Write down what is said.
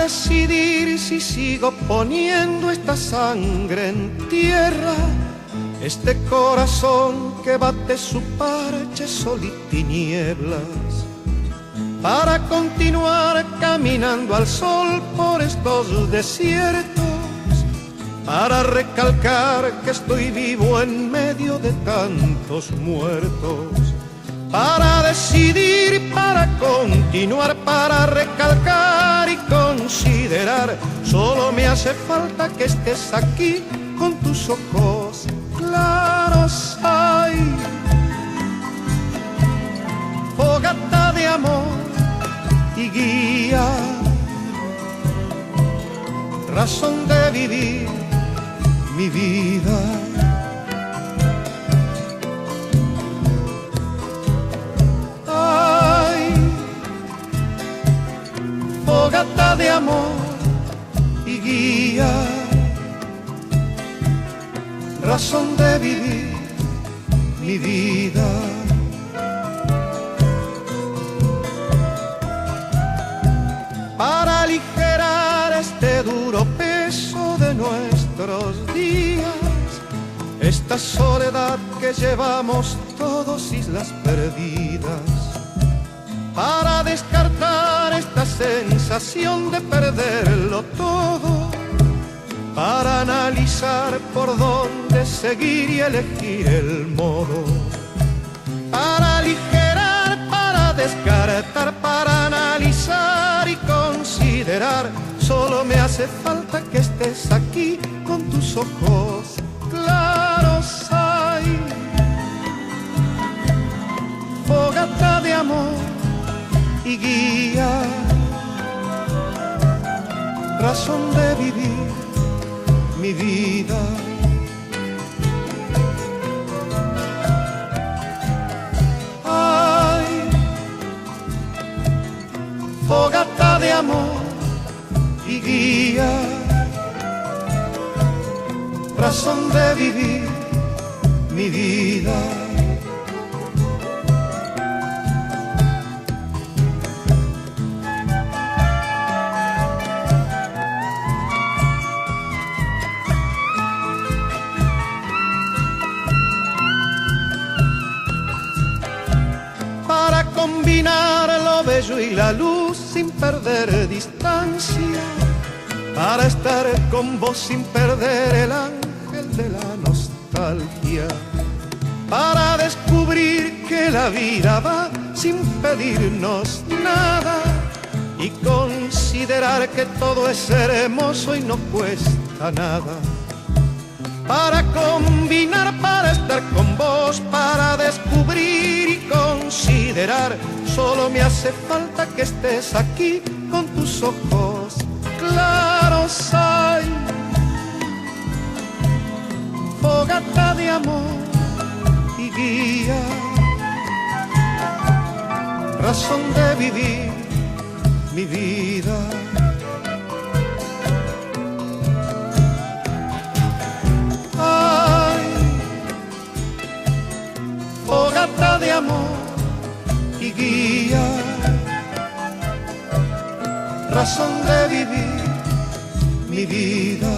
decidir si sigo poniendo esta sangre en tierra, este corazón que bate su parche sol y tinieblas, para continuar caminando al sol por estos desiertos, para recalcar que estoy vivo en medio de tantos muertos, para decidir, para continuar, para recalcar y considerar. Solo me hace falta que estés aquí con tus ojos claros. Ay, fogata de amor y guía, razón de vivir mi vida. Ay, fogata de amor y guía, razón de vivir mi vida. Para aligerar este duro peso de nuestros días, esta soledad que llevamos todos, islas perdidas, para descartar esta sensación de perderlo todo, para analizar por dónde seguir y elegir el modo, para aligerar, para descartar, para analizar y considerar. Solo me hace falta que estés aquí con tus ojos claros. Ay, fogata de amor y guía, razón de vivir mi vida. Ay, fogata de amor y guía, razón de vivir mi vida. Para combinar lo bello y la luz sin perder distancia, para estar con vos sin perder el ángel de la nostalgia, para descubrir que la vida va sin pedirnos nada y considerar que todo es hermoso y no cuesta nada, para combinar, para estar con vos, para descubrir y considerar. Solo me hace falta que estés aquí con tus ojos claros. Ay, fogata de amor y guía, razón de vivir mi vida. Ay, fogata de amor y guía, razón de vivir mi vida.